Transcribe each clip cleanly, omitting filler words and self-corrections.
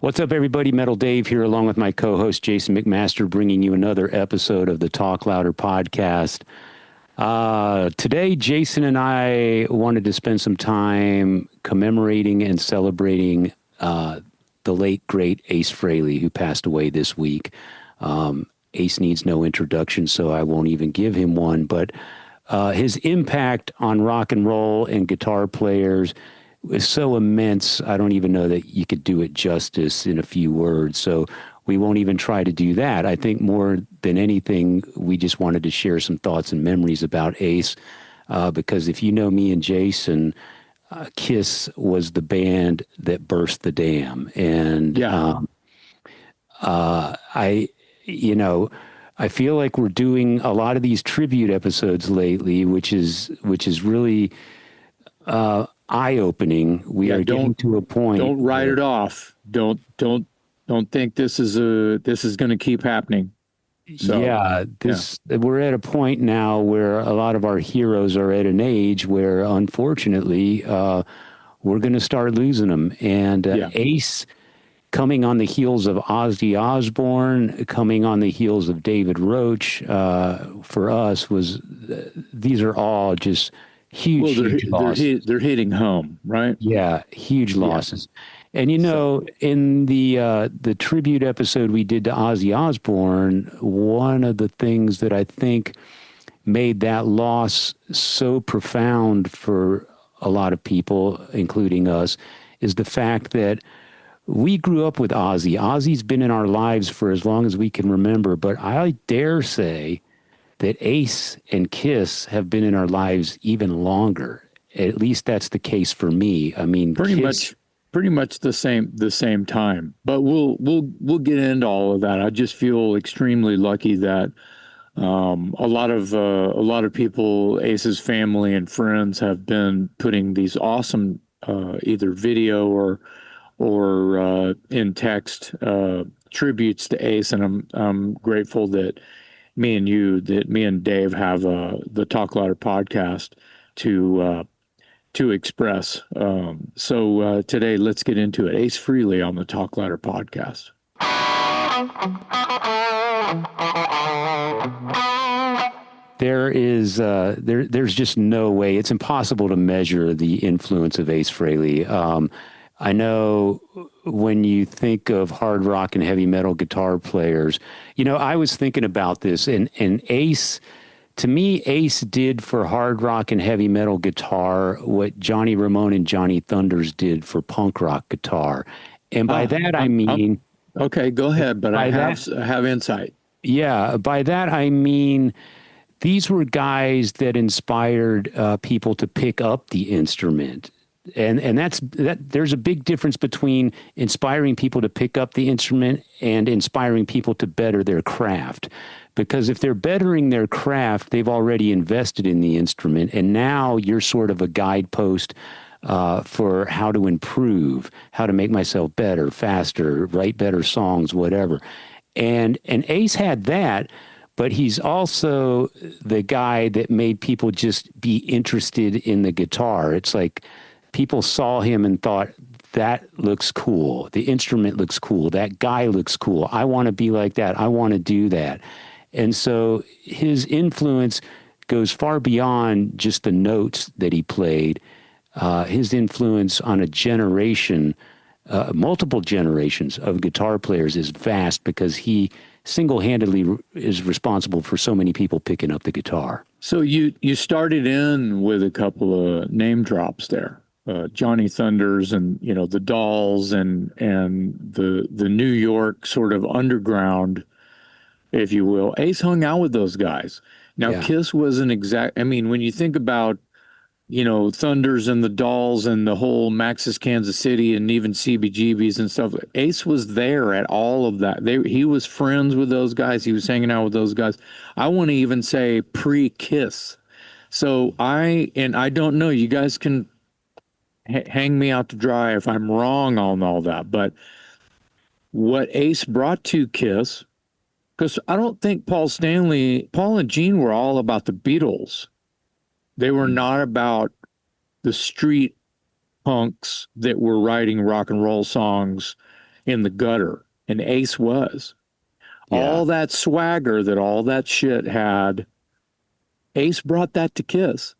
What's up, everybody? Metal Dave here, along with my co-host Jason McMaster, bringing you another episode of the Talk Louder podcast. Today, Jason and I wanted to spend some time commemorating and celebrating the late, great Ace Frehley, who passed away this week. Ace needs no introduction, so I won't even give him one, but his impact on rock and roll and guitar players is so immense, I don't even know that you could do it justice in a few words. So we won't even try to do that. I think more than anything, we just wanted to share some thoughts and memories about Ace, because if you know me and Jason, Kiss was the band that burst the dam. And I feel like we're doing a lot of these tribute episodes lately, which is really eye-opening. We are getting to a point. Don't write it off. Don't think this is going to keep happening. So, we're at a point now where a lot of our heroes are at an age where, unfortunately, we're going to start losing them. And Ace, coming on the heels of Ozzy Osbourne, coming on the heels of David Roach, for us these are all just huge losses. They're hitting home, right? Yeah, huge losses. And in the tribute episode we did to Ozzy Osbourne, one of the things that I think made that loss so profound for a lot of people, including us, is the fact that we grew up with Ozzy. Ozzy's been in our lives for as long as we can remember, but I dare say that Ace and Kiss have been in our lives even longer. At least that's the case for me. I mean, pretty much the same time. But we'll get into all of that. I just feel extremely lucky that a lot of people, Ace's family and friends, have been putting these awesome either video or in text tributes to Ace, and I'm grateful that me and Dave have the Talk Louder podcast to express. So today, let's get into it. Ace Frehley on the Talk Louder podcast. There's just no way. It's impossible to measure the influence of Ace Frehley. I know when you think of hard rock and heavy metal guitar players, I was thinking about this, and Ace, to me, Ace did for hard rock and heavy metal guitar what Johnny Ramone and Johnny Thunders did for punk rock guitar. And by that, I mean... Okay, go ahead, but I have insight. Yeah, by that, I mean... these were guys that inspired people to pick up the instrument. And there's a big difference between inspiring people to pick up the instrument and inspiring people to better their craft. Because if they're bettering their craft, they've already invested in the instrument, and now you're sort of a guidepost for how to improve, how to make myself better, faster, write better songs, whatever. And Ace had that, but he's also the guy that made people just be interested in the guitar. It's like people saw him and thought, that looks cool. The instrument looks cool. That guy looks cool. I want to be like that. I want to do that. And so his influence goes far beyond just the notes that he played. His influence on a generation, multiple generations of guitar players is vast, because he single-handedly is responsible for so many people picking up the guitar. So you started in with a couple of name drops there. Johnny Thunders and the Dolls and the New York sort of underground, if you will. Ace hung out with those guys. Now Kiss wasn't exact. I mean, when you think about Thunders and the Dolls and the whole Max's Kansas City and even CBGBs and stuff, Ace was there at all of that. He was friends with those guys. He was hanging out with those guys. I want to even say pre-Kiss. So I don't know. You guys can hang me out to dry if I'm wrong on all that. But what Ace brought to Kiss, because I don't think Paul and Gene were all about the Beatles. They were not about the street punks that were writing rock and roll songs in the gutter, and Ace was. Yeah. All that swagger that all that shit had, Ace brought that to Kiss.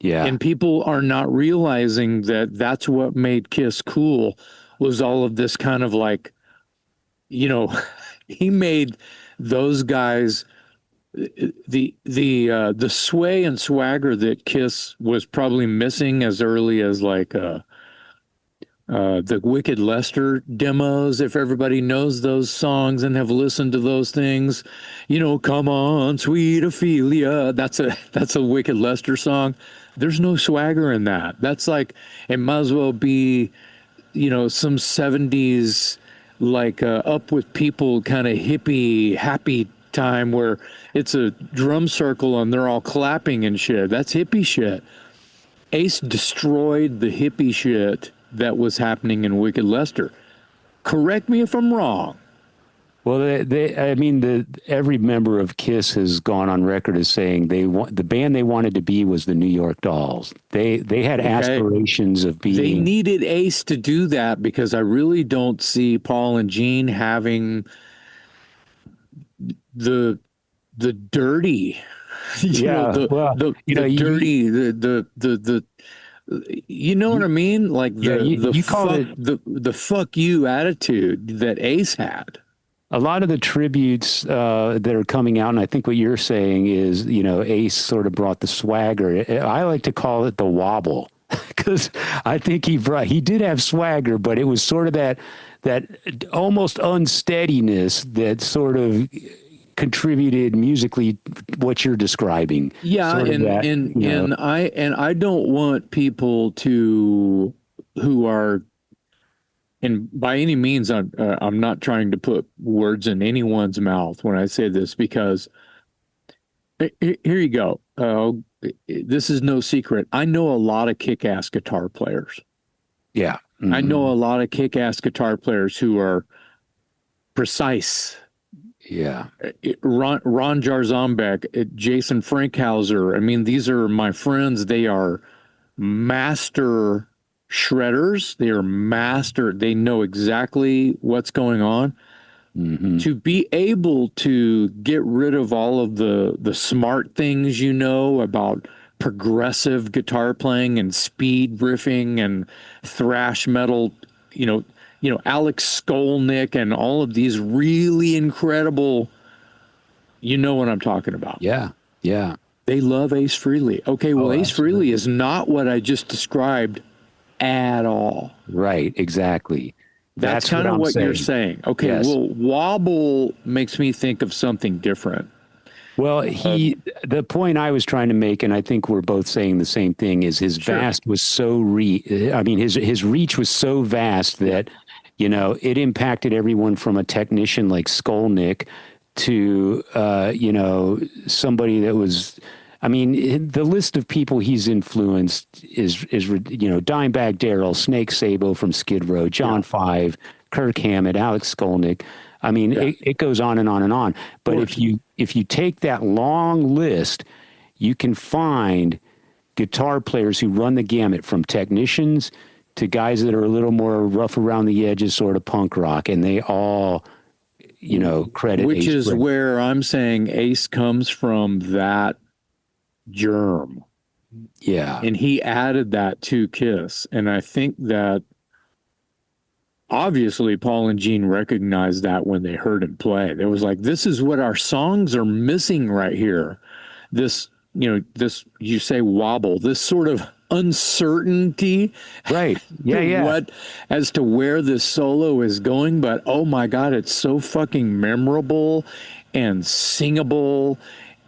Yeah. And people are not realizing that that's what made Kiss cool, was all of this kind of like, you know, he made those guys, the sway and swagger that Kiss was probably missing as early as like the Wicked Lester demos, if everybody knows those songs and have listened to those things, you know, come on, sweet Ophelia. That's a Wicked Lester song. There's no swagger in that. That's like, it might as well be, you know, some 70s like up with people kind of hippie, happy time where it's a drum circle and they're all clapping and shit. That's hippie shit. Ace destroyed the hippie shit that was happening in Wicked Lester. Correct me if I'm wrong. Well, I mean, every member of Kiss has gone on record as saying the band they wanted to be was the New York Dolls. They had aspirations of being. They needed Ace to do that because I really don't see Paul and Gene having the dirty, you know what I mean? Like the fuck you attitude that Ace had. A lot of the tributes that are coming out, and I think what you're saying is, you know, Ace sort of brought the swagger. I like to call it the wobble, because I think he did have swagger, but it was sort of that almost unsteadiness that sort of contributed musically what you're describing. Yeah, sort of and I don't want people who are, and by any means, I'm not trying to put words in anyone's mouth when I say this, because here you go. This is no secret. I know a lot of kick-ass guitar players. Yeah. Mm-hmm. I know a lot of kick-ass guitar players who are precise. Yeah. Ron Jarzombek, Jason Frankhauser. I mean, these are my friends. They are master shredders. They know exactly what's going on. Mm-hmm. To be able to get rid of all of the smart things, you know, about progressive guitar playing and speed riffing and thrash metal, you know, Alex Skolnick and all of these really incredible, you know what I'm talking about. Yeah. Yeah. They love Ace Frehley. Okay, well, Ace Frehley is not what I just described at all. Right, exactly. That's kind of what you're saying. Okay, yes. Well, wobble makes me think of something different. Well, the point I was trying to make, and I think we're both saying the same thing, is his vast was so his reach was so vast that, you know, it impacted everyone from a technician like Skolnick to, you know, somebody that was, I mean, the list of people he's influenced is you know, Dimebag Darrell, Snake Sabo from Skid Row, John Five, Kirk Hammett, Alex Skolnick. I mean, it goes on and on and on. But if you take that long list, you can find guitar players who run the gamut from technicians to guys that are a little more rough around the edges, sort of punk rock, and they all, you know, credit. Which Ace is Frehley. Where I'm saying Ace comes from that germ. Yeah. And he added that to Kiss. And I think that obviously Paul and Gene recognized that when they heard him play. They was like, this is what our songs are missing right here. This, you know, this, you say wobble, this sort of uncertainty. Right. Yeah. As to where this solo is going. But oh my God, it's so fucking memorable and singable.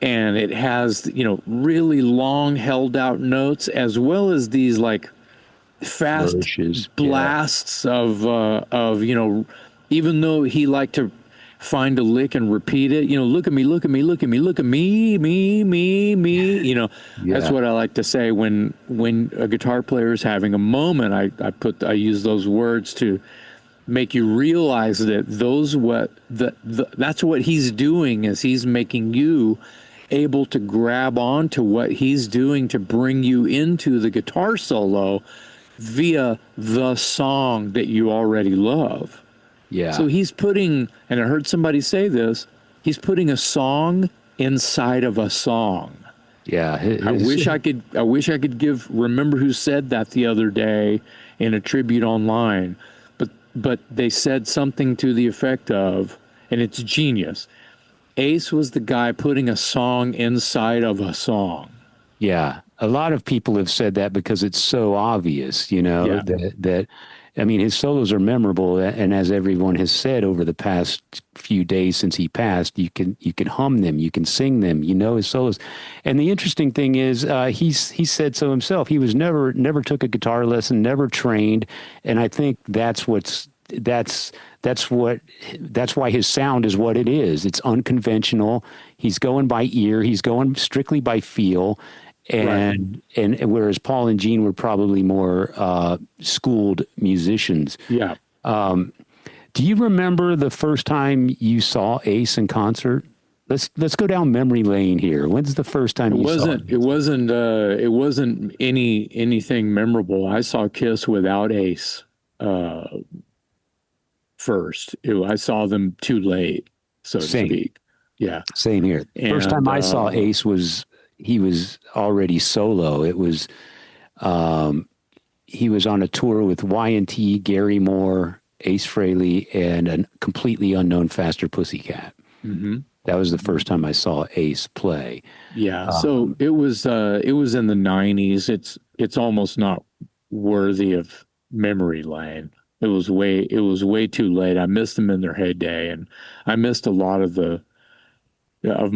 And it has, you know, really long held out notes, as well as these like fast blasts of, you know, even though he liked to find a lick and repeat it, you know, look at me, look at me, look at me, look at me, me, you know, that's what I like to say when a guitar player is having a moment. I use those words to make you realize that that's what he's doing, is he's making you able to grab on to what he's doing to bring you into the guitar solo via the song that you already love. Yeah. So he's putting, and I heard somebody say this, he's putting a song inside of a song. Yeah. I wish I could remember who said that the other day in a tribute online, but they said something to the effect of, and it's genius. Ace was the guy putting a song inside of a song. Yeah, a lot of people have said that because it's so obvious, Yeah. I mean, his solos are memorable, and as everyone has said over the past few days since he passed, you can hum them, you can sing them, his solos. And the interesting thing is, he said so himself. He was never took a guitar lesson, never trained, and I think that's why his sound is what it is. It's unconventional. He's going by ear. He's going strictly by feel. Right. And whereas Paul and Gene were probably more schooled musicians. Yeah. Do you remember the first time you saw Ace in concert? Let's go down memory lane here. When's the first time you saw him? It wasn't anything memorable. I saw Kiss without Ace first. I saw them too late, so to Same, speak. Yeah. same here. First time And I saw Ace he was already solo. It was he was on a tour with Y&T, Gary Moore, Ace Frehley, and a completely unknown Faster Pussycat. mhm. That was the first time I saw Ace play. Yeah, so it was in the 90s. It's almost not worthy of memory lane. It was way too late. I missed them in their heyday, and I missed a lot of the of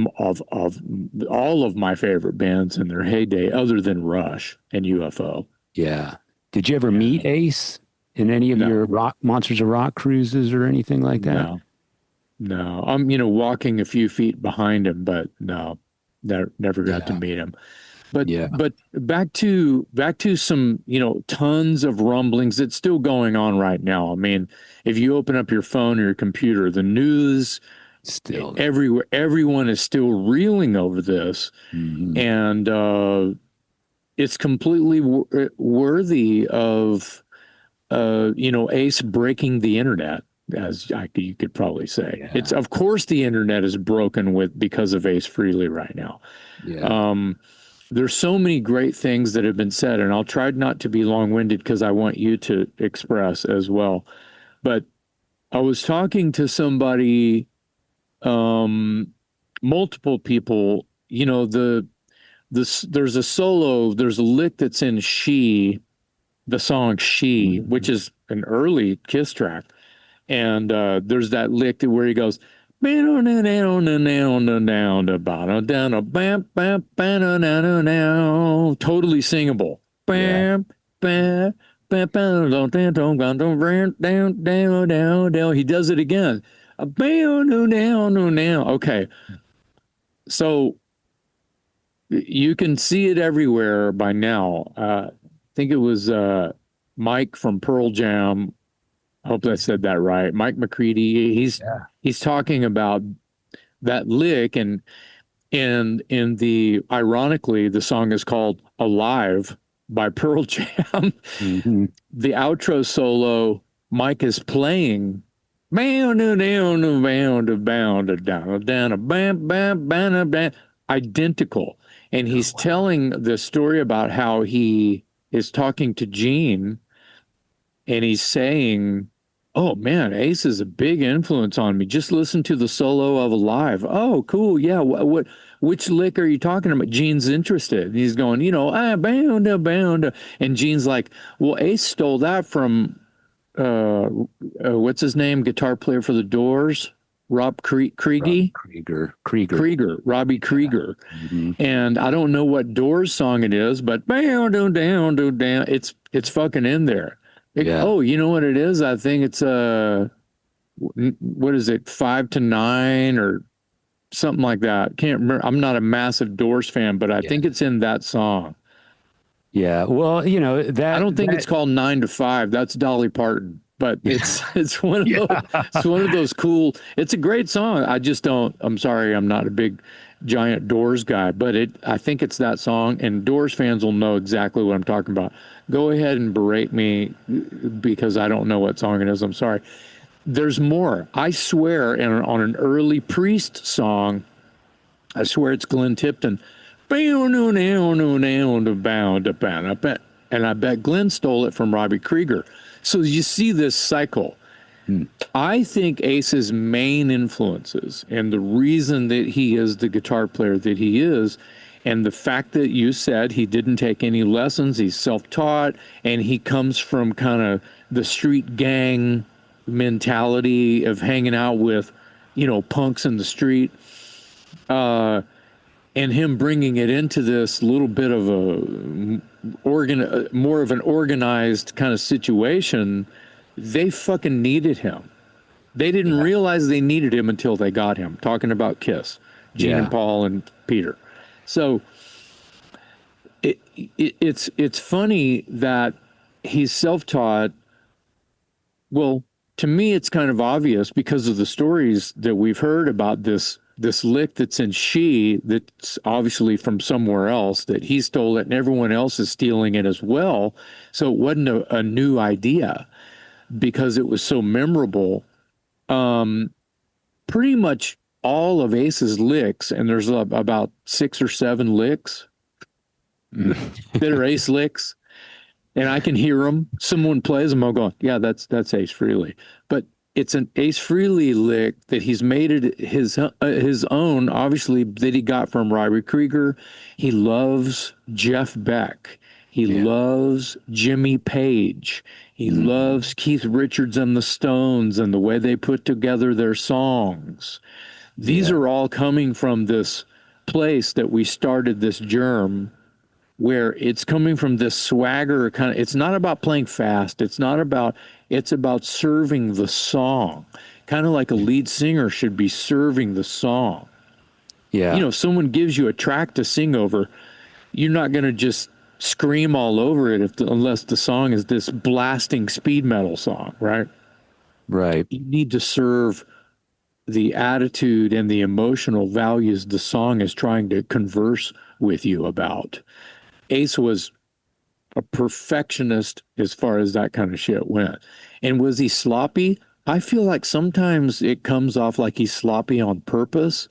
all of my favorite bands in their heyday, other than Rush and UFO. Yeah. Did you ever Yeah. meet Ace in any of No, your rock Monsters of Rock cruises or anything like that? no, no. I'm walking a few feet behind him, but no, never got to Yeah. meet him. But Yeah. back to some, tons of rumblings that's still going on right now. I mean, if you open up your phone or your computer, the news Still. everywhere, everyone is still reeling over this, Mhm. and it's completely worthy of Ace breaking the internet, you could probably say. Yeah. It's, of course, the internet is broken because of Ace Frehley right now. Yeah. There's so many great things that have been said, and I'll try not to be long-winded because I want you to express as well. But I was talking to somebody, multiple people. There's a solo, there's a lick that's in the song She, which Mhm. is an early Kiss track. And there's that lick where he goes, totally singable. Yeah. He does it again. Okay. So you can see it everywhere by now. I think it was Mike from Pearl Jam. I hope I said that right. Mike McCready. Yeah. He's talking about that lick, and in the ironically, the song is called "Alive" by Pearl Jam. Mhm. The outro solo, Mike is playing. Identical. And Oh, he's wow. telling the story about how he is talking to Gene, and he's saying, "Oh man, Ace is a big influence on me. Just listen to the solo of Alive. Oh, cool. Yeah. Which lick are you talking about?" Gene's interested. And he's going, bound. And Gene's like, "Well, Ace stole that from what's his name? Guitar player for the Doors, Rob Robbie Kriege? Krieger. Robbie Yeah. Krieger." Mhm. And I don't know what Doors song it is, but down, it's fucking in there. Yeah. Oh, you know what it is? I think it's what is it, 5 to 9 or something like that. Can't remember. I'm not a massive Doors fan, but I Yeah. think it's in that song. Yeah. Well, I don't think it's that called 9 to 5. That's Dolly Parton. But it's one of yeah. those, it's one of those cool. It's a great song. I just don't. I'm sorry. I'm not a big giant Doors guy, but I think it's that song, and Doors fans will know exactly what I'm talking about. Go ahead and berate me because I don't know what song it is. I'm sorry. there's more. I swear, and on an early Priest song, I swear it's Glenn Tipton. And I bet Glenn stole it from Robbie Krieger. So you see this cycle. I think Ace's main influences and the reason that he is the guitar player that he is, and the fact that you said he didn't take any lessons, he's self-taught, and he comes from kind of the street gang mentality of hanging out with, punks in the street, and him bringing it into this little bit of more of an organized kind of situation. They fucking needed him. They didn't realize they needed him until they got him. Talking about Kiss, Gene and Paul and Peter. So it's funny that he's self-taught. Well, to me, it's kind of obvious because of the stories that we've heard about this lick that's in She, that's obviously from somewhere else, that he stole it and everyone else is stealing it as well. So it wasn't a new idea because it was so memorable. Pretty much all of Ace's licks, and there's about 6 or 7 licks that are Ace licks, and I can hear them. Someone plays them, I'll go, yeah, that's Ace Frehley. But it's an Ace Frehley lick that he's made it his own, obviously, that he got from Robbie Krieger. He loves Jeff Beck. He loves Jimmy Page. He loves Keith Richards and the Stones and the way they put together their songs. These are all coming from this place that we started this germ, where it's coming from this swagger kind of. It's not about playing fast. It's about serving the song, kind of like a lead singer should be serving the song. Yeah. If someone gives you a track to sing over, you're not going to just scream all over it unless the song is this blasting speed metal song, right? Right. You need to serve the attitude and the emotional values the song is trying to converse with you about. Ace was a perfectionist as far as that kind of shit went. And was he sloppy? I feel like sometimes it comes off like he's sloppy on purpose.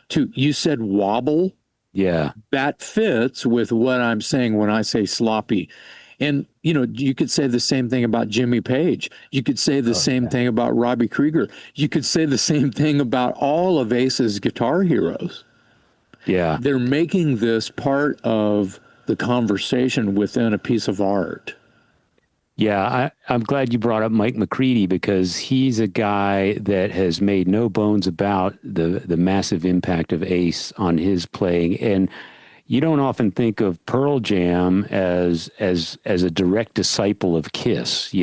You said wobble. Yeah. That fits with what I'm saying when I say sloppy. And, you could say the same thing about Jimmy Page. You could say the same thing about Robbie Krieger. You could say the same thing about all of Ace's guitar heroes. Yeah. They're making this part of the conversation within a piece of art. Yeah, I'm glad you brought up Mike McCready because he's a guy that has made no bones about the massive impact of Ace on his playing. And you don't often think of Pearl Jam as a direct disciple of Kiss,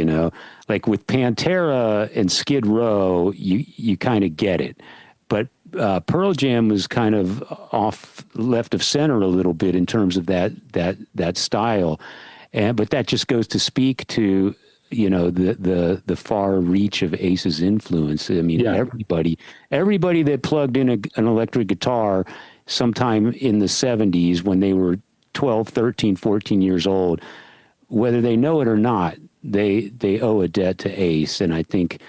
Like with Pantera and Skid Row, you kind of get it. But Pearl Jam was kind of off left of center a little bit in terms of that style. But that just goes to speak to, the far reach of Ace's influence. I mean, everybody that plugged in an electric guitar sometime in the 70s when they were 12, 13, 14 years old, whether they know it or not, they owe a debt to Ace. And I think,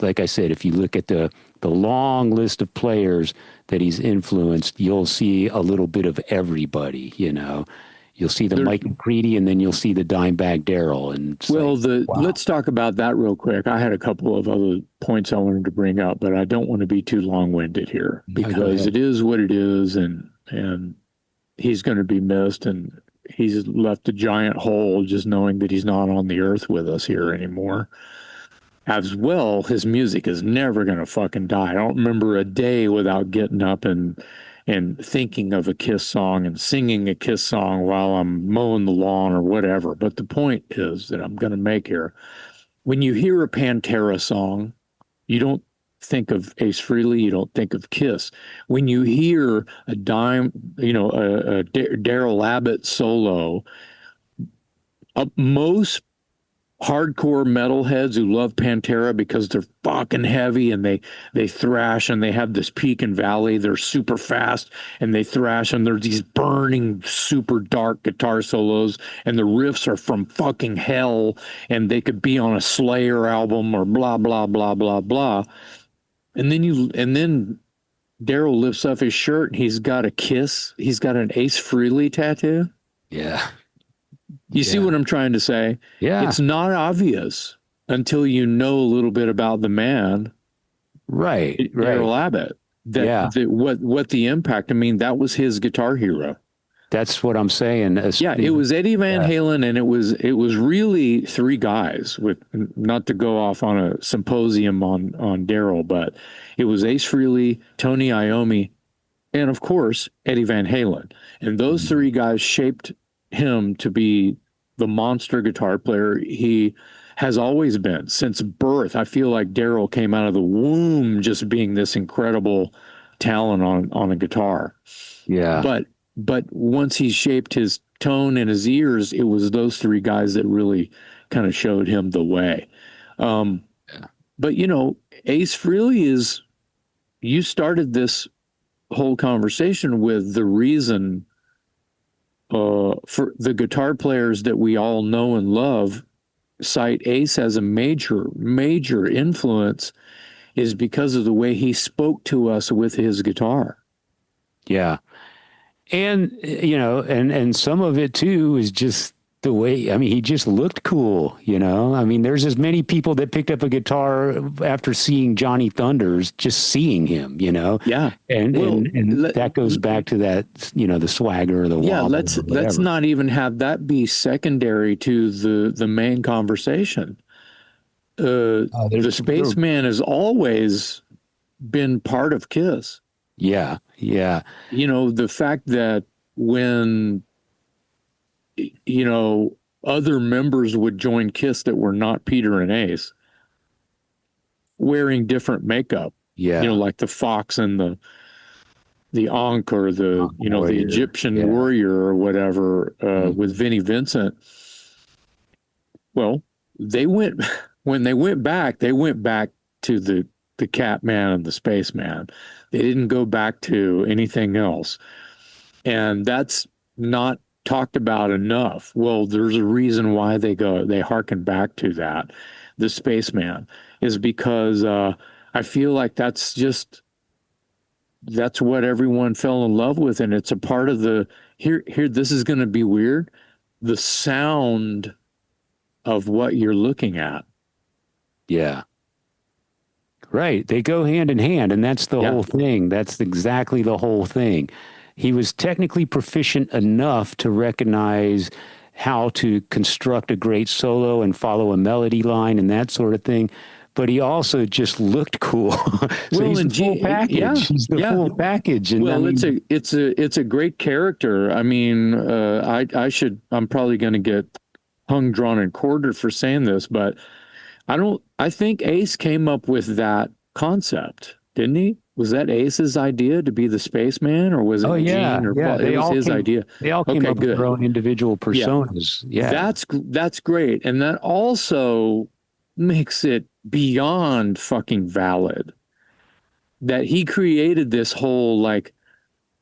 like I said, if you look at the long list of players that he's influenced, you'll see a little bit of everybody, You'll see the Mike McCready, and then you'll see the Dimebag Darrell. And let's talk about that real quick. I had a couple of other points I wanted to bring up, but I don't want to be too long-winded here because it is what it is, and he's going to be missed, and he's left a giant hole just knowing that he's not on the earth with us here anymore. As well, his music is never going to fucking die. I don't remember a day without getting up and thinking of a Kiss song and singing a Kiss song while I'm mowing the lawn or whatever. But the point is that I'm going to make here, when you hear a Pantera song, you don't think of Ace Frehley, you don't think of Kiss. When you hear a Daryl Abbott solo, most hardcore metalheads who love Pantera because they're fucking heavy and they thrash and they have this peak and valley. They're super fast and they thrash and there's these burning super dark guitar solos and the riffs are from fucking hell and they could be on a Slayer album or blah blah blah blah blah. And then Daryl lifts up his shirt and he's got a kiss. He's got an Ace Frehley tattoo. Yeah. You see what I'm trying to say? Yeah. It's not obvious until you know a little bit about the man, Right. Daryl Abbott. That what the impact. I mean, that was his guitar hero. That's what I'm saying. Yeah, it was Eddie Van Halen, and it was really three guys. With not to go off on a symposium on Daryl, but it was Ace Frehley, Tony Iommi, and of course Eddie Van Halen. And those three guys shaped him to be the monster guitar player he has always been since birth. I feel like Daryl came out of the womb just being this incredible talent on a guitar. Yeah. But once he shaped his tone and his ears, it was those three guys that really kind of showed him the way. But you know, Ace Frehley you started this whole conversation with the reason for the guitar players that we all know and love cite Ace as a major influence is because of the way he spoke to us with his guitar. Yeah. And, you know, and some of it too is just the way, I mean, he just looked cool, you know? I mean, there's as many people that picked up a guitar after seeing Johnny Thunders, just seeing him, you know? Yeah. And that goes back to that, you know, the swagger or the yeah, wobble. let's not even have that be secondary to the main conversation. The spaceman has always been part of Kiss. Yeah, yeah. You know, the fact that when, you know, other members would join Kiss that were not Peter and Ace, wearing different makeup. Yeah. You know, like the fox and the Ankh or the, you know, warrior. The Egyptian warrior or whatever, with Vinnie Vincent. Well, when they went back to the Catman and the Spaceman. They didn't go back to anything else. And that's not talked about enough. Well, there's a reason why they harken back to that. The Spaceman is because I feel like that's what everyone fell in love with. And it's a part of here, this is going to be weird. The sound of what you're looking at. Yeah. Right. They go hand in hand, and that's the whole thing. That's exactly the whole thing. He was technically proficient enough to recognize how to construct a great solo and follow a melody line and that sort of thing. But he also just looked cool. So he's the full package. Yeah, he's the full package. And well, it's a great character. I mean, I'm probably going to get hung, drawn, and quartered for saying this, but I think Ace came up with that concept, didn't he? Was that Ace's idea to be the spaceman, or was it Gene? Or it was his idea. They all came up with their own individual personas. Yeah. That's great. And that also makes it beyond fucking valid that he created this whole like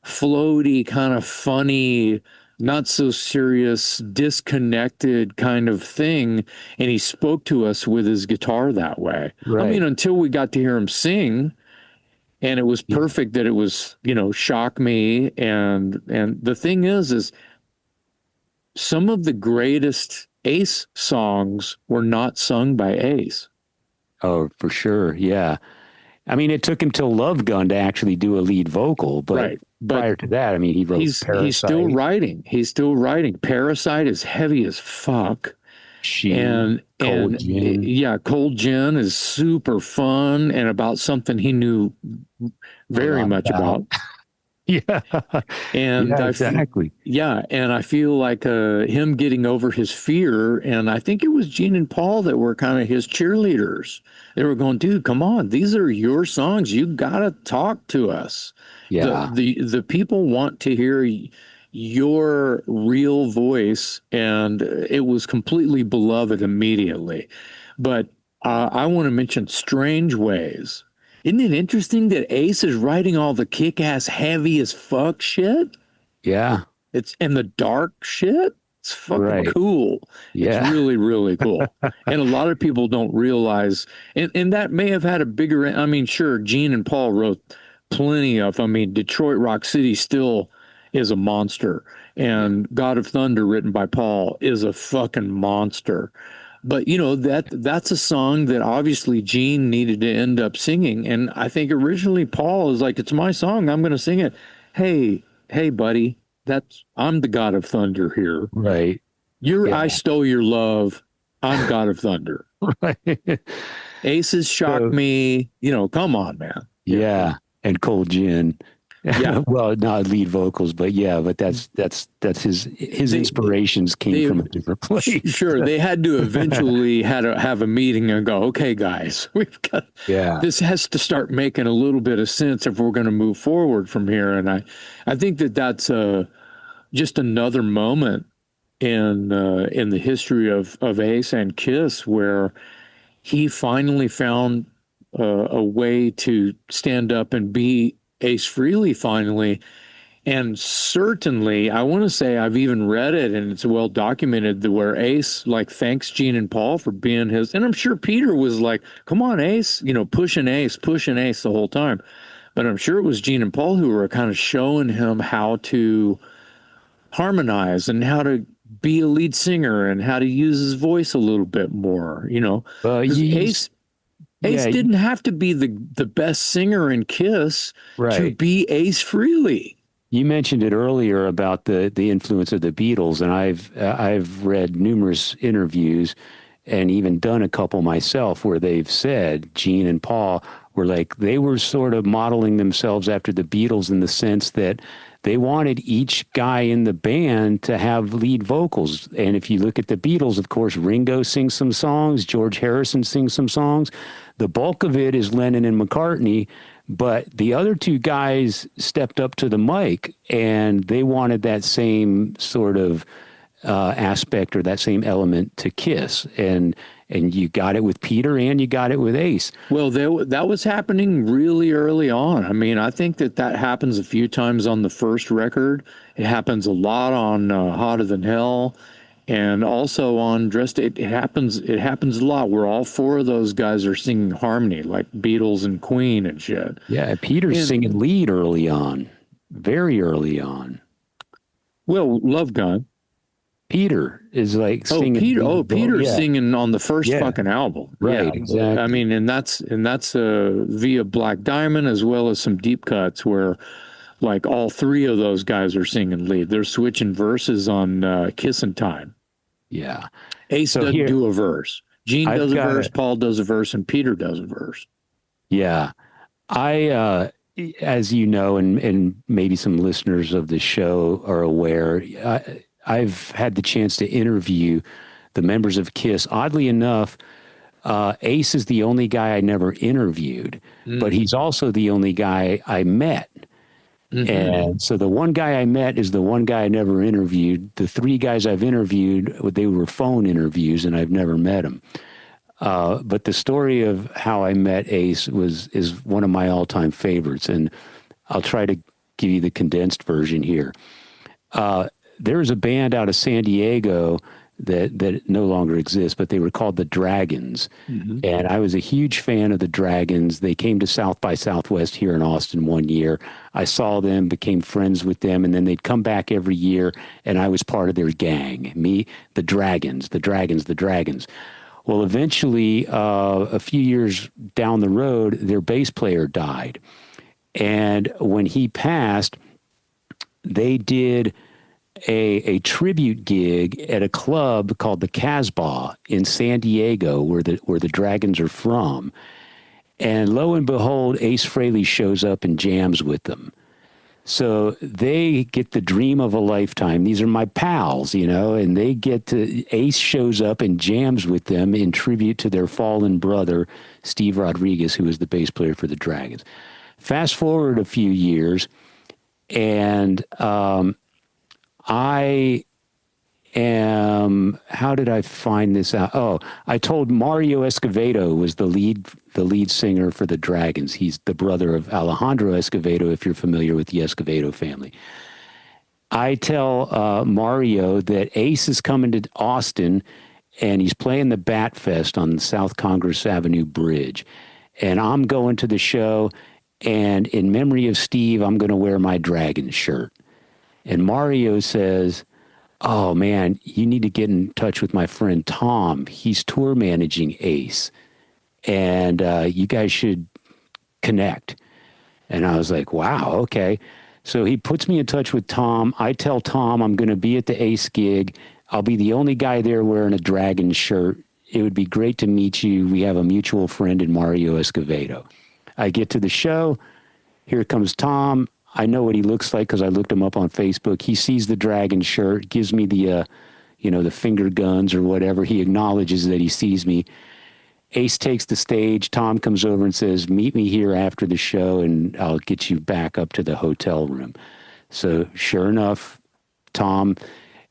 floaty, kind of funny, not so serious, disconnected kind of thing. And he spoke to us with his guitar that way. Right. I mean, until we got to hear him sing, and it was perfect that it was, you know, Shock Me. And the thing is some of the greatest Ace songs were not sung by Ace. Oh, for sure. Yeah. I mean, it took him till Love Gun to actually do a lead vocal, but prior to that, I mean, he wrote Parasite. He's still writing. Parasite is heavy as fuck. Cold Gin. Yeah, Cold Gin is super fun and about something he knew very much about. Yeah. And exactly. And I feel like him getting over his fear, and I think it was Gene and Paul that were kind of his cheerleaders. They were going, dude, come on, these are your songs. You gotta talk to us. Yeah. The people want to hear your real voice, and it was completely beloved immediately. But I want to mention Strange Ways. Isn't it interesting that Ace is writing all the kick-ass heavy as fuck shit? Yeah. It's in the dark shit. It's fucking Right. cool. It's Yeah. really, really cool. And a lot of people don't realize, and that may have had a bigger, I mean, sure, Gene and Paul wrote plenty of, I mean, Detroit Rock City still is a monster. Yeah. And God of Thunder, written by Paul, is a fucking monster. But you know that's a song that obviously Gene needed to end up singing, and I think originally Paul was like, "It's my song, I'm going to sing it." Hey, hey, buddy, that's I'm the God of Thunder here. Right. You're I Yeah. stole your love. I'm God of Thunder. Right. Aces shock So, me. You know, come on, man. You know, yeah. And Cold Gin. yeah. Well, not lead vocals, but yeah, but that's his They inspirations came they from a different place. sure they had to eventually had to have a meeting and go, okay, guys, we've got Yeah. this has to start making a little bit of sense if we're going to move forward from here. And I think that that's just another moment in the history of Ace and Kiss where he finally found a way to stand up and be Ace Frehley finally. And certainly, I want to say I've even read it, and it's well documented that where Ace like thanks Gene and Paul for being his, and I'm sure Peter was like, "Come on, Ace," you know, pushing Ace the whole time. But I'm sure it was Gene and Paul who were kind of showing him how to harmonize and how to be a lead singer and how to use his voice a little bit more, you know, Well, because you Ace yeah, didn't have to be the best singer in Kiss to right. be Ace Frehley. You mentioned it earlier about the influence of the Beatles, and I've read numerous interviews and even done a couple myself where they've said Gene and Paul were like they were sort of modeling themselves after the Beatles in the sense that they wanted each guy in the band to have lead vocals. And if you look at the Beatles, of course, Ringo sings some songs, George Harrison sings some songs. The bulk of it is Lennon and McCartney, but the other two guys stepped up to the mic and they wanted that same sort of aspect or that same element to Kiss. And you got it with Peter and you got it with Ace. Well, that was happening really early on. I mean, I think that happens a few times on the first record. It happens a lot on Hotter Than Hell, and also on Dressed. It happens. It happens a lot where all four of those guys are singing harmony, like Beatles and Queen and shit. Yeah, Peter's And singing lead early on, very early on. well, Love Gun. Peter is like singing. Peter's Yeah, singing on the first yeah, fucking album. right, Yeah, I exactly. mean, and that's via Black Diamond as well as some deep cuts where like all three of those guys are singing lead. They're switching verses on "Kissin' Time." Yeah. Ace So doesn't here do a verse. Gene I've does a got verse. a Paul does a verse, and Peter does a verse. yeah. I as you know, and maybe some listeners of the show are aware, I've had the chance to interview the members of Kiss. Oddly enough, Ace is the only guy I never interviewed, but Mm. he's also the only guy I met. Hmm. And so the one guy I met is the one guy I never interviewed. The three guys I've interviewed, they were phone interviews, and I've never met them. But the story of how I met Ace is one of my all-time favorites, and I'll try to give you the condensed version here. There's a band out of San Diego that no longer exists, but they were called the Dragons. Hmm. And I was a huge fan of the Dragons. They came to South by Southwest here in Austin one year. I saw them, became friends with them, and then they'd come back every year, and I was part of their gang. Me, the Dragons, the Dragons, the Dragons. Well, eventually, a few years down the road, their bass player died. And when he passed, they did a tribute gig at a club called the Casbah in San Diego, where the Dragons are from. And lo and behold, Ace Frehley shows up and jams with them. So they get the dream of a lifetime. These are my pals, you know, and they get to, Ace shows up and jams with them in tribute to their fallen brother, Steve Rodriguez, who was the bass player for the Dragons. Fast forward a few years, and I how did I find this out? Oh, I told Mario Escovedo was the lead singer for the Dragons. He's the brother of Alejandro Escovedo, if you're familiar with the Escovedo family. I tell Mario that Ace is coming to Austin and he's playing the Bat Fest on the South Congress Avenue Bridge. And I'm going to the show, and in memory of Steve, I'm going to wear my Dragon shirt. And Mario says, "Oh man, you need to get in touch with my friend Tom. He's tour managing Ace, and you guys should connect." And I was like, "Wow, okay." So he puts me in touch with Tom. I tell Tom I'm going to be at the Ace gig. I'll be the only guy there wearing a Dragon shirt. It would be great to meet you. We have a mutual friend in Mario Escovedo. I get to the show. Here comes Tom. I know what he looks like because I looked him up on Facebook. He sees the Dragon shirt, gives me the, the finger guns or whatever. He acknowledges that he sees me. Ace takes the stage. Tom comes over and says, "Meet me here after the show and I'll get you back up to the hotel room." So sure enough, Tom,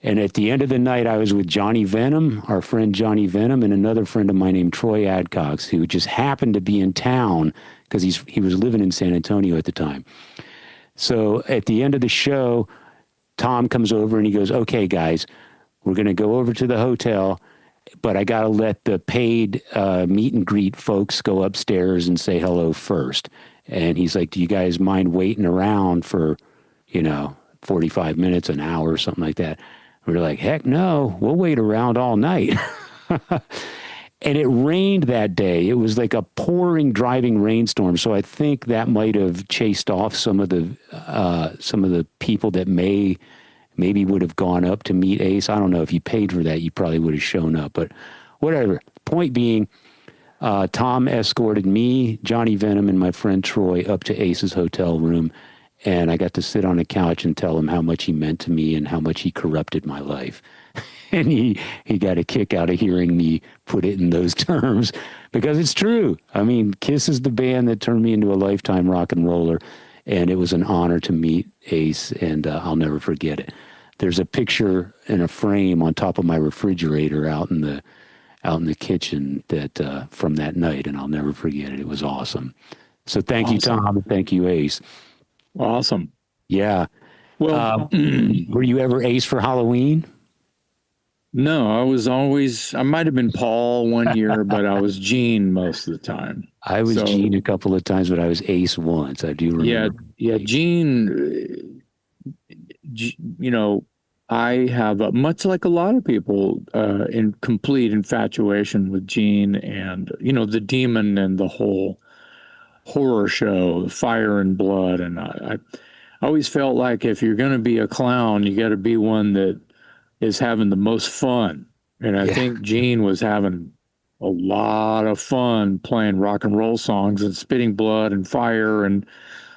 and at the end of the night, I was with Johnny Venom, our friend Johnny Venom, and another friend of mine named Troy Adcox, who just happened to be in town because he was living in San Antonio at the time. So at the end of the show, Tom comes over and he goes, "Okay, guys, we're going to go over to the hotel, but I got to let the paid meet and greet folks go upstairs and say hello first." And he's like, "Do you guys mind waiting around for, 45 minutes, an hour, or something like that?" We're like, "Heck no, we'll wait around all night." And it rained that day. It was like a pouring, driving rainstorm. So I think that might have chased off some of the people that maybe would have gone up to meet Ace. I don't know. If you paid for that, you probably would have shown up. But whatever. Point being, Tom escorted me, Johnny Venom, and my friend Troy up to Ace's hotel room. And I got to sit on a couch and tell him how much he meant to me and how much he corrupted my life. And he got a kick out of hearing me put it in those terms because it's true. I mean, Kiss is the band that turned me into a lifetime rock and roller. And it was an honor to meet Ace, and I'll never forget it. There's a picture in a frame on top of my refrigerator out in the kitchen that from that night, and I'll never forget it. It was awesome. So thank you, Tom, and thank you, Ace. Awesome. Yeah. Well, were you ever Ace for Halloween? No, I might have been Paul one year, but I was Gene most of the time. I was Gene a couple of times, but I was Ace once. I do remember. Yeah, Gene, I have, much like a lot of people, in complete infatuation with Gene and, the demon and the whole horror show, Fire and Blood. And I always felt like if you're going to be a clown, you got to be one that is having the most fun. And I think Gene was having a lot of fun playing rock and roll songs and spitting blood and fire and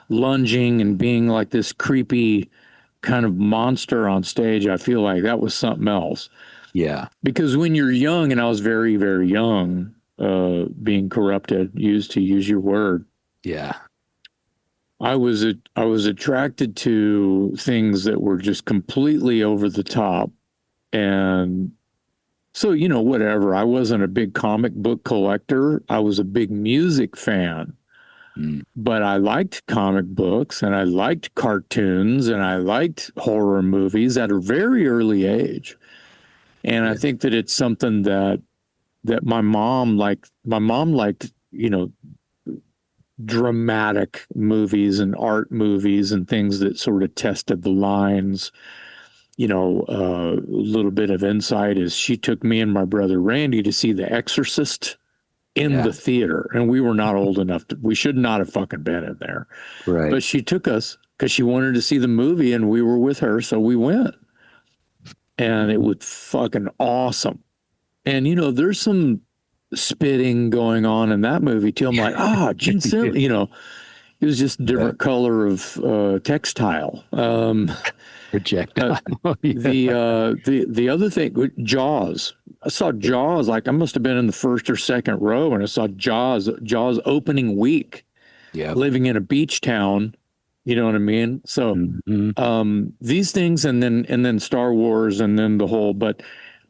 lunging and being like this creepy kind of monster on stage. I feel like that was something else. Yeah. Because when you're young, and I was very, very young, being corrupted, to use your word. Yeah. I was attracted to things that were just completely over the top. And so, whatever. I wasn't a big comic book collector. I was a big music fan. But I liked comic books and I liked cartoons and I liked horror movies at a very early age. And I think that it's something that my mom liked. My mom liked, dramatic movies and art movies and things that sort of tested the lines. A little bit of insight is she took me and my brother Randy to see The Exorcist in the theater, and we were not old enough we should not have fucking been in there. Right. But she took us because she wanted to see the movie and we were with her, so we went. And it was fucking awesome. And there's some spitting going on in that movie too. I'm like, Gene Simmons, it was just a different color of textile. Projectile. The other thing, Jaws. I saw Jaws, like I must have been in the first or second row, and I saw Jaws opening week. Yeah. Living in a beach town You know what I mean? So Hmm. these things, and then Star Wars, and then the whole. But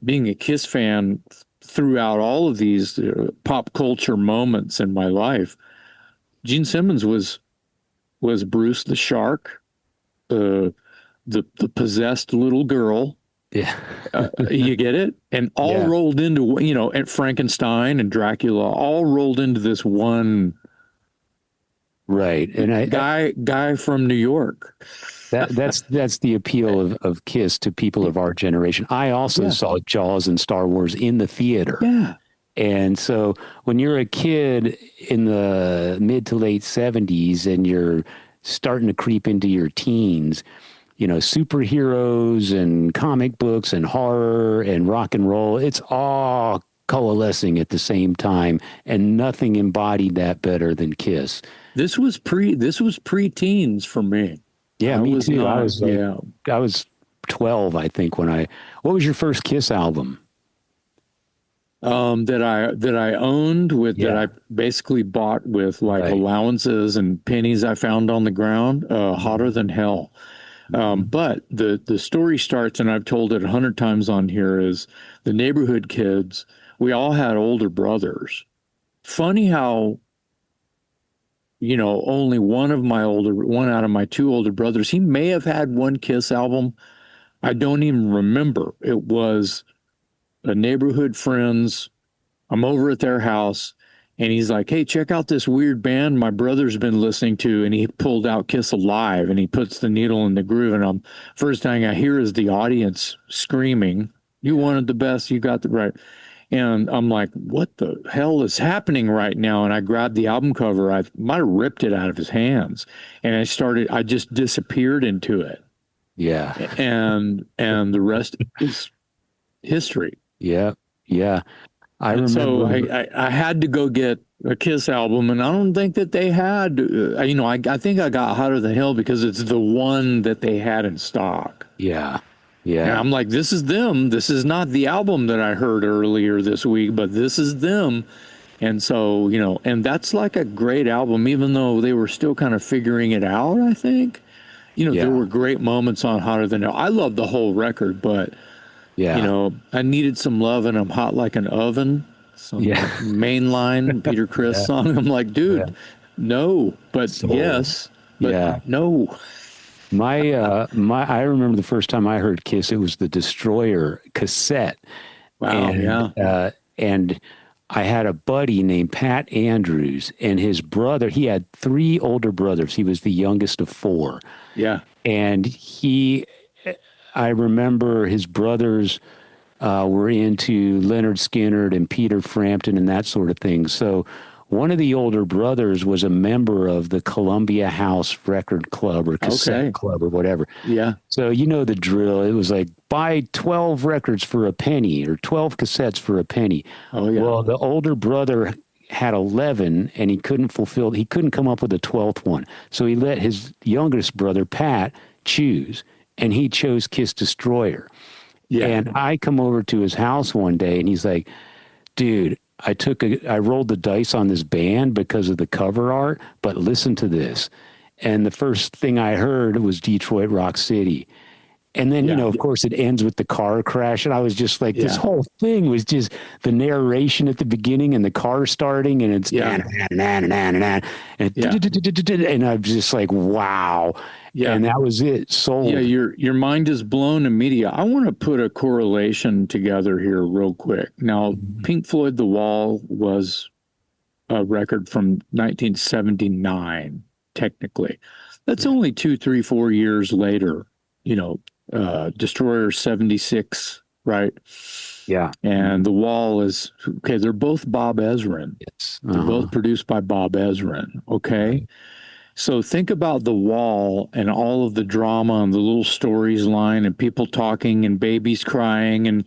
being a Kiss fan throughout all of these pop culture moments in my life, Gene Simmons was Bruce the Shark, uh, the possessed little girl. Yeah. You get it, and all Yeah. rolled into, and Frankenstein and Dracula all rolled into this one Right. And guy from New York. that's the appeal of Kiss to people of our generation. I also Yeah, saw Jaws and Star Wars in the theater. yeah. And so when you're a kid in the mid to late 70s and you're starting to creep into your teens, superheroes and comic books and horror and rock and roll, it's all coalescing at the same time. And nothing embodied that better than Kiss. This was pre-teens for me. Yeah, I me was too. not, yeah. I was 12, I think, what was your first Kiss album? That I owned with that Yeah, I basically bought with like right. allowances and pennies I found on the ground, hotter than hell. Mhm. But the story starts, and I've told it 100 times on here, is the neighborhood kids. We all had older brothers. Funny how, only one out of my two older brothers, he may have had one Kiss album. I don't even remember. It was a neighborhood friends. I'm over at their house, and he's like, "Hey, check out this weird band my brother's been listening to." And he pulled out Kiss Alive, and he puts the needle in the groove. And first thing I hear is the audience screaming, "You wanted the best, you got the right." And I'm like, "What the hell is happening right now?" And I grabbed the album cover. I might have ripped it out of his hands, and I just disappeared into it, Yeah. and the rest is history. Yeah. Yeah. I And so remember. I had to go get a Kiss album, and I don't think that they had, I think I got Hotter Than Hell because it's the one that they had in stock. Yeah. And Yeah. I'm like, this is them. This is not the album that I heard earlier this week, but this is them. And so, and that's like a great album, even though they were still kind of figuring it out, I think. There Yeah. were great moments on Hotter Than Hell. I love the whole record, but Yeah. I needed some love and I'm hot like an oven. Yeah. Some mainline Peter Criss Yeah. song. I'm like, Yeah. dude, no, but Soul. yes, but Yeah. no. I remember the first time I heard Kiss, it was the Destroyer cassette. Wow, And yeah, and I had a buddy named Pat Andrews, and his brother, he had three older brothers. He was the youngest of four. yeah, And I remember his brothers were into Leonard Skinner and Peter Frampton and that sort of thing. So one of the older brothers was a member of the Columbia House Record Club or Cassette okay, Club or whatever. yeah, So you know the drill. It was like buy 12 records for a penny or 12 cassettes for a penny. oh yeah, Well, the older brother had 11 and he couldn't come up with a 12th one. So he let his youngest brother, Pat, choose, and he chose Kiss Destroyer. yeah, And I come over to his house one day and he's like, dude, I rolled the dice on this band because of the cover art, but listen to this. And the first thing I heard was Detroit Rock City. And then, yeah, of course, it ends with the car crash. And I was just like, this yeah, whole thing was just the narration at the beginning and the car starting and it's yeah, and yeah, and I'm just like, wow. yeah. And that was it. Yeah, Sold. your mind is blown in media. I want to put a correlation together here real quick. Now, Pink Floyd The Wall was a record from 1979, technically. That's Yeah. only 2, 3, 4 years later, Destroyer 76, right? Yeah. And The Wall is, okay, they're both Bob Ezrin. Yes. They're Uh-huh. both produced by Bob Ezrin, okay? Right. So think about The Wall and all of the drama and the little stories line and people talking and babies crying and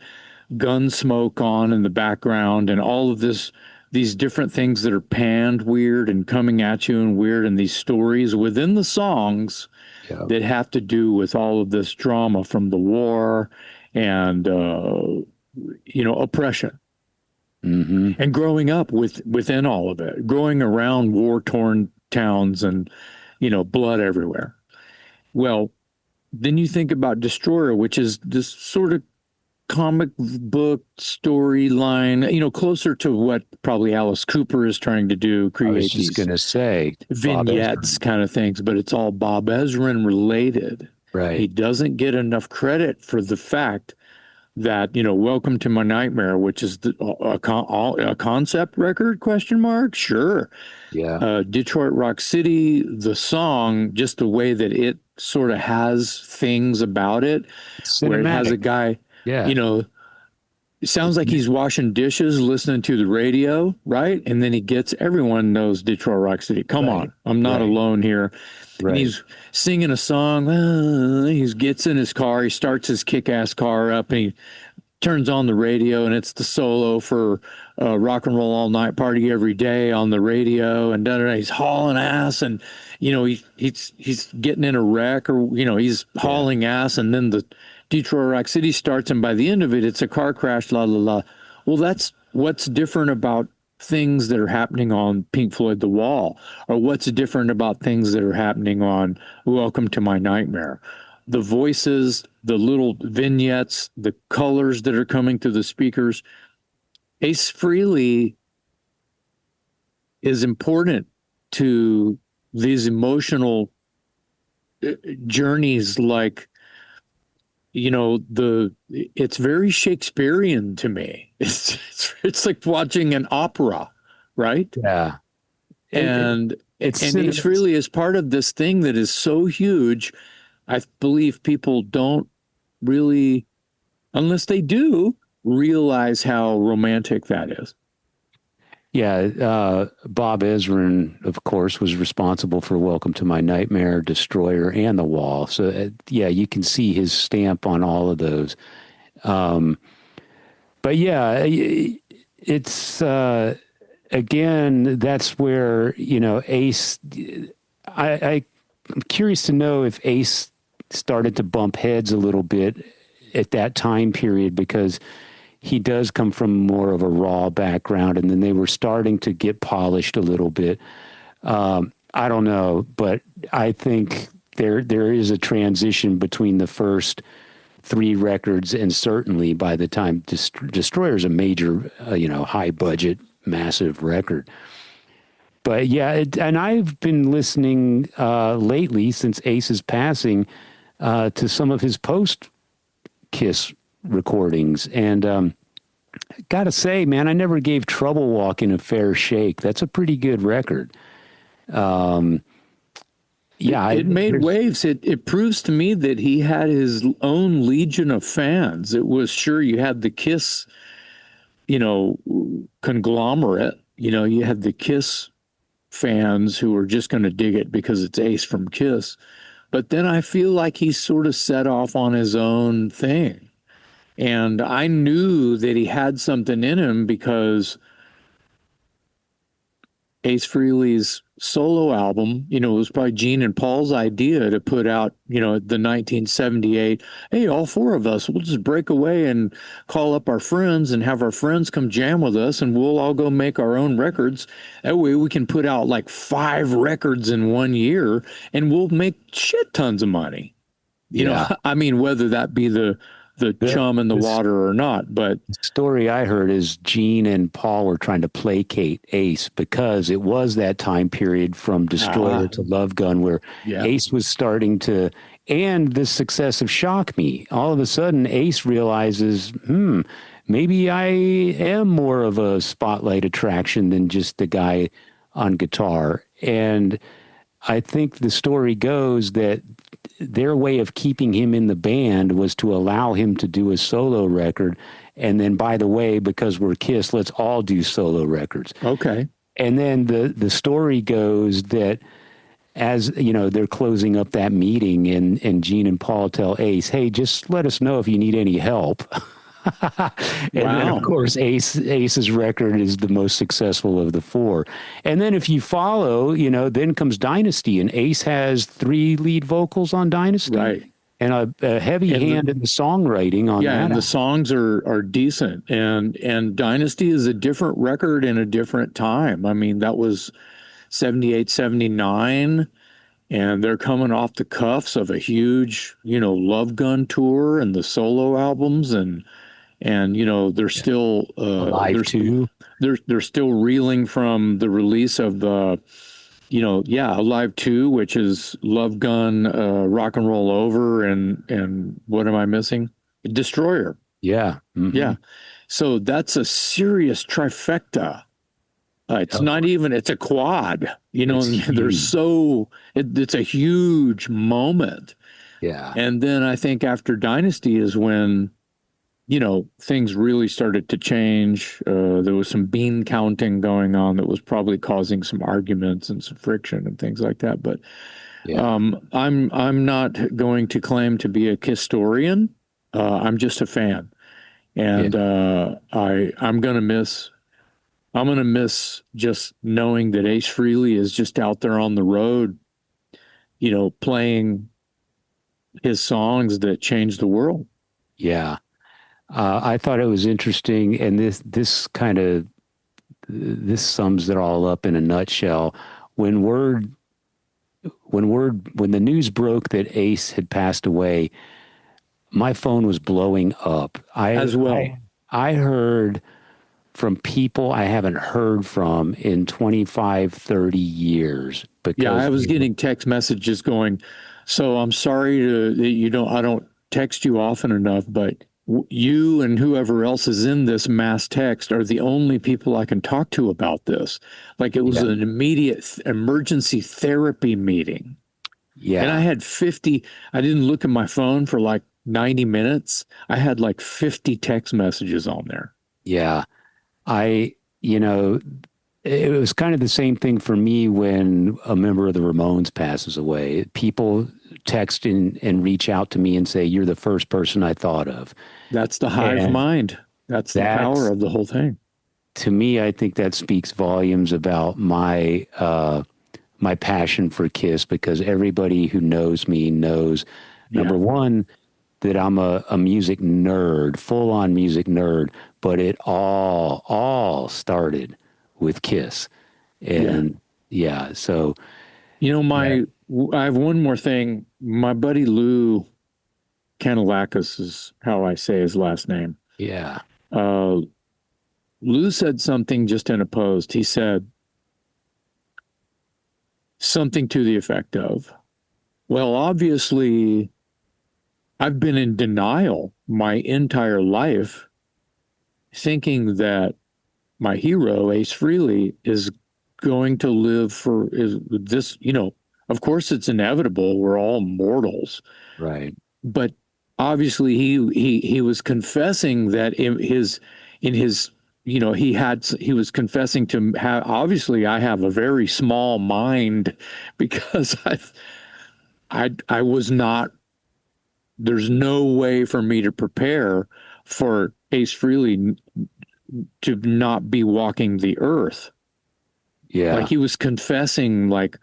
gun smoke on in the background and all of these different things that are panned weird and coming at you and weird and these stories within the songs Yeah. that have to do with all of this drama from the war and oppression Mm-hmm. and growing up within all of it, growing around war torn towns and blood everywhere. Well, then you think about Destroyer, which is this sort of comic book storyline, closer to what probably Alice Cooper is trying to do, I was create just these gonna say Bob vignettes Ezrin. kind of things, but it's all Bob Ezrin related. He Right. doesn't get enough credit for the fact that, Welcome to My Nightmare, which is a concept record, question mark? Sure. Yeah. Detroit Rock City, the song, just the way that it sort of has things about it, It's where it has cinematic. a guy, Yeah. you know, it sounds It's like he's washing dishes, listening to the radio, right? And then he gets, everyone knows Detroit Rock City. Come right. on, I'm not Right. alone here. And Right. he's singing a song. He gets in his car, he starts his kick ass car up, and he turns on the radio, and it's the solo for Rock and Roll All Night Party Every Day on the radio, and he's hauling ass, and he's getting in a wreck, or he's Yeah. hauling ass, and then the Detroit Rock City starts, and by the end of it, it's a car crash, la la la. Well, that's what's different about things that are happening on Pink Floyd The Wall, or what's different about things that are happening on Welcome to My Nightmare. The voices, the little vignettes, the colors that are coming through the speakers. Ace Frehley is important to these emotional journeys, like, it's very Shakespearean to me. It's like watching an opera, right? Yeah. And It's and Ace Frehley is part of this thing that is so huge. I believe people don't really, unless they do, realize how romantic that is. Yeah, Bob Ezrin, of course, was responsible for Welcome to My Nightmare, Destroyer, and The Wall. So, yeah, you can see his stamp on all of those. Um, but yeah, it's again, that's where Ace. I'm curious to know if Ace started to bump heads a little bit at that time period, because he does come from more of a raw background, and then they were starting to get polished a little bit. I don't know, but I think there is a transition between the first three records, and certainly by the time Destroyer is a major, high budget, massive record. But yeah, and I've been listening lately since Ace's passing to some of his post Kiss recordings, and gotta say, man, I never gave Trouble Walking a fair shake. That's a pretty good record. Yeah, It made waves. It proves to me that he had his own legion of fans. It was, sure, you had the Kiss, conglomerate. You had the Kiss fans who were just going to dig it because it's Ace from Kiss. But then I feel like he sort of set off on his own thing. And I knew that he had something in him because Ace Frehley's solo album, it was probably Gene and Paul's idea to put out, the 1978, hey, all four of us, we'll just break away and call up our friends and have our friends come jam with us, and we'll all go make our own records. That way we can put out like 5 records in 1 year, and we'll make shit tons of money. yeah. I mean, whether that be the chum in the This water or not, but story I heard is Gene and Paul were trying to placate Ace because it was that time period from Destroyer to Love Gun where yeah. Ace was starting to, and the success of Shock Me. All of a sudden, Ace realizes, maybe I am more of a spotlight attraction than just the guy on guitar. And I think the story goes that their way of keeping him in the band was to allow him to do a solo record. And then, by the way, because we're Kiss, let's all do solo records. Okay. And then the story goes that as, they're closing up that meeting, and Gene and Paul tell Ace, hey, just let us know if you need any help. And then, of course, Ace's record is the most successful of the four. And then if you follow, then comes Dynasty, and Ace has 3 lead vocals on Dynasty. Right. And a heavy hand in the songwriting on that. Yeah, and the album. songs are decent. And Dynasty is a different record in a different time. I mean, that was 78, 79. and they're coming off the cuffs of a huge, Love Gun tour and the solo albums, and they're Yeah. still Alive too. they're still reeling from the release of Alive 2, which is Love Gun, Rock and Roll Over, and what am I missing? Destroyer. Yeah. Hmm. Yeah. So that's a serious trifecta. It's Oh, not even, it's a quad, it's and huge. it's a huge moment. Yeah. And then I think after Dynasty is when, things really started to change. There was some bean counting going on that was probably causing some arguments and some friction and things like that. But Yeah. I'm not going to claim to be a historian. I'm just a fan, Yeah. and I'm gonna miss just knowing that Ace Frehley is just out there on the road, playing his songs that changed the world. Yeah. I thought it was interesting, and this sums it all up in a nutshell. When when the news broke that Ace had passed away, my phone was blowing up. As well. I heard from people I haven't heard from in 25, 30 years Yeah, I because was they were, getting text messages going, so I'm sorry that I don't text you often enough, but you and whoever else is in this mass text are the only people I can talk to about this. Like it was yeah, an immediate emergency therapy meeting. And I yeah, had 50, I didn't look at my phone for like 90 minutes. I had like 50 text messages on there. yeah. I, you know, it was kind of the same thing for me when a member of the Ramones passes away. People text and reach out to me and say, "You're the first person I thought of." That's the hive And mind. That's the power that's, of the whole thing. to me, I think that speaks volumes about my passion for Kiss, because everybody who knows me knows, Yeah. number one, that I'm a music nerd, full on music nerd, but it all started with Kiss. Yeah. And yeah, so yeah, I have one more thing. My buddy Lou Kanalakis is how I say his last name. yeah, Uh, Lou said something just in a post. He said something to the effect of, well, obviously, I've been in denial my entire life, thinking that my hero, Ace Frehley, is going to live for is this, of course it's inevitable. We're all mortals. right. But obviously he was confessing that in his he was confessing to have, obviously I have a very small mind because I was not, there's no way for me to prepare for Ace Frehley to not be walking the earth. Like Yeah, he was confessing like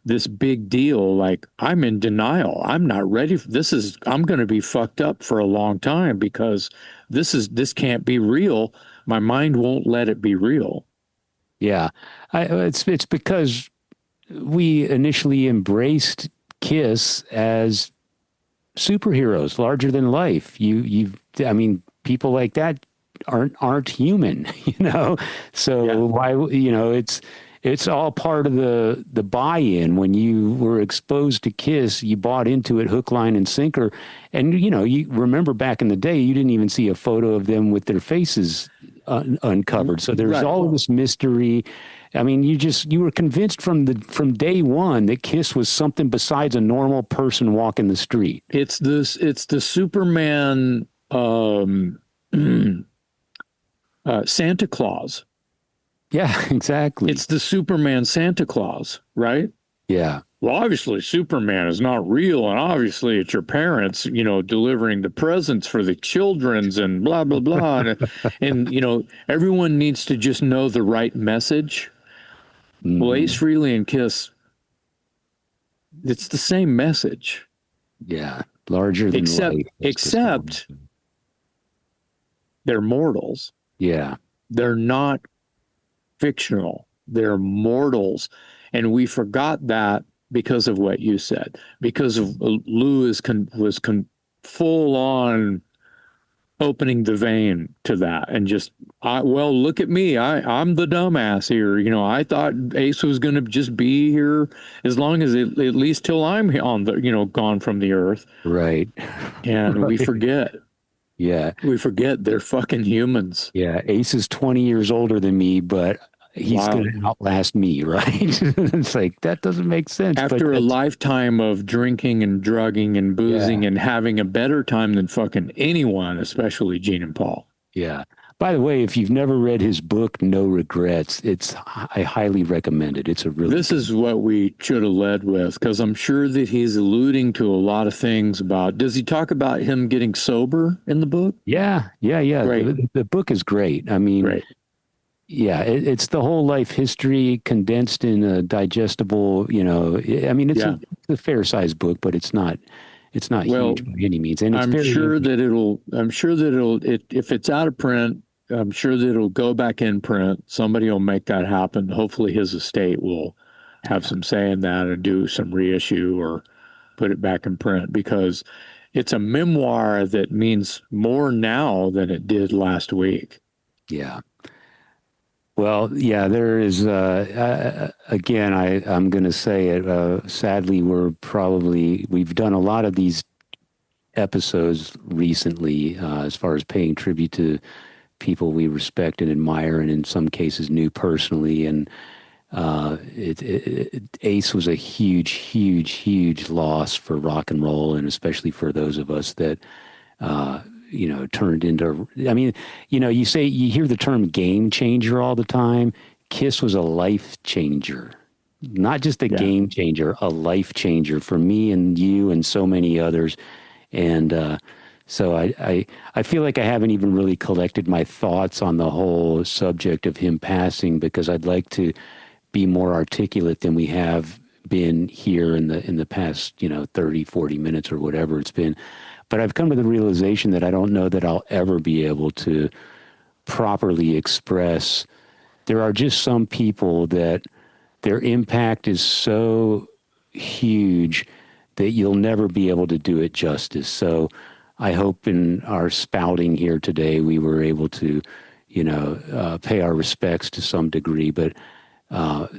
this big deal, like I'm in denial. I'm not ready for this. I'm going to be fucked up for a long time because this can't be real. My mind won't let it be real. yeah. It's because we initially embraced Kiss as superheroes, larger than life. I mean, people like that aren't human, you know. Yeah. So why, it's all part of the buy-in. When you were exposed to Kiss, you bought into it hook, line, and sinker. And you remember back in the day, you didn't even see a photo of them with their faces uncovered. So there's Right. all of this mystery. I mean, you were convinced from day one that Kiss was something besides a normal person walking the street. It's the Superman Santa Claus. Yeah, exactly. It's the Superman Santa Claus, right? Yeah. Well, obviously, Superman is not real, and obviously, it's your parents, delivering the presents for the children's and blah blah blah, and everyone needs to just know the right message. Well, Ace Hmm. Frehley and Kiss, it's the same message, Yeah. Larger than except life, as Chris Martin except said. they're mortals. Yeah. They're not fictional. They're mortals, and we forgot that because of what you said, because of Lou was full on opening the vein to that and just well, look at me, I'm the dumbass here, I thought Ace was going to just be here as long as at least till I'm on the gone from the earth. Right. And Right. Yeah. we forget they're fucking humans. Yeah. Ace is 20 years older than me, but he's Wow. going to outlast me, right? It's like, that doesn't make sense. But After a lifetime of drinking and drugging and boozing yeah. and having a better time than fucking anyone, especially Gene and Paul. Yeah. By the way, if you've never read his book, No Regrets, I highly recommend it. It's a really This is what we should have led with, because I'm sure that he's alluding to a lot of things about. Does he talk about him getting sober in the book? Yeah. Great. The book is great. I mean, Great. yeah, it's the whole life history condensed in a digestible, I mean, it's a fair sized book, but it's not Well, huge by any means. And it's I'm very, sure that if it's out of print, I'm sure that it'll go back in print. Somebody will make that happen. Hopefully his estate will have some say in that and do some reissue or put it back in print, because it's a memoir that means more now than it did last week. yeah. Well, yeah, there is, again, I'm going to say it, sadly, we've done a lot of these episodes recently, as far as paying tribute to people we respect and admire, and in some cases knew personally. And Ace was a huge, huge, huge loss for rock and roll, and especially for those of us that turned into. I mean, you hear the term game changer all the time. Kiss was a life changer, not just a game changer, a life changer for me and you and so many others. And so I feel like I haven't even really collected my thoughts on the whole subject of him passing, because I'd like to be more articulate than we have been here in the past 30, 40 minutes or whatever it's been. But I've come to the realization that I don't know that I'll ever be able to properly express. There are just some people that their impact is so huge that you'll never be able to do it justice. So I hope in our spouting here today, we were able to, pay our respects to some degree, but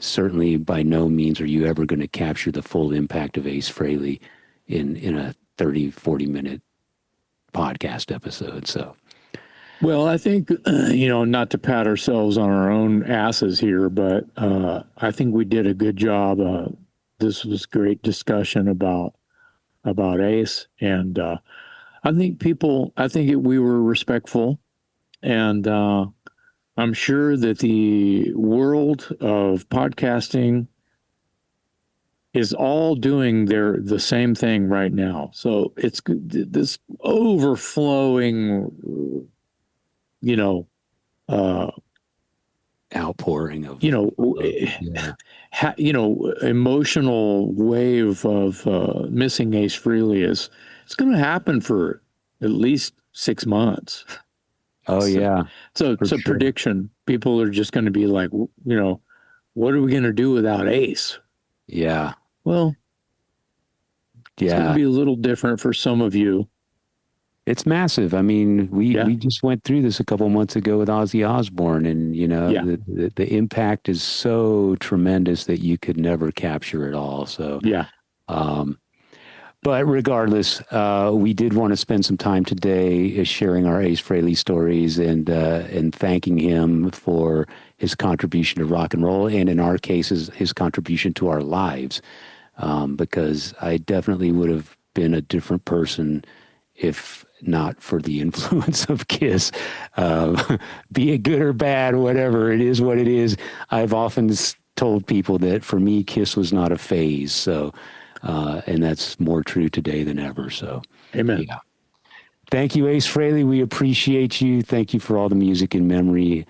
certainly by no means are you ever going to capture the full impact of Ace Frehley in a 30, 40-minute podcast episode. So, well, I think, not to pat ourselves on our own asses here, but I think we did a good job. This was great discussion about Ace. And I think we were respectful. And I'm sure that the world of podcasting is all doing the same thing right now. So it's this overflowing, outpouring of, emotional wave of missing Ace Frehley it's going to happen for at least 6 months. Oh yeah. So it's a prediction. People are just going to be like, what are we going to do without Ace? Yeah. Well, it's going to be a little different for some of you. It's massive. I mean, we just went through this a couple months ago with Ozzy Osbourne, and the impact is so tremendous that you could never capture it all. So but regardless, we did want to spend some time today sharing our Ace Frehley stories and thanking him for his contribution to rock and roll, and in our cases, his contribution to our lives. Because I definitely would have been a different person if not for the influence of Kiss. Be it good or bad, whatever, it is what it is. I've often told people that for me, Kiss was not a phase. So, and that's more true today than ever. So, amen. Yeah. Thank you, Ace Frehley. We appreciate you. Thank you for all the music in memory.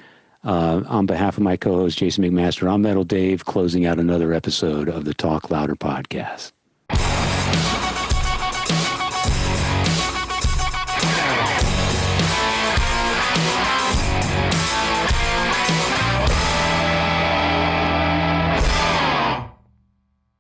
On behalf of my co-host, Jason McMaster, I'm Metal Dave, closing out another episode of the Talk Louder podcast.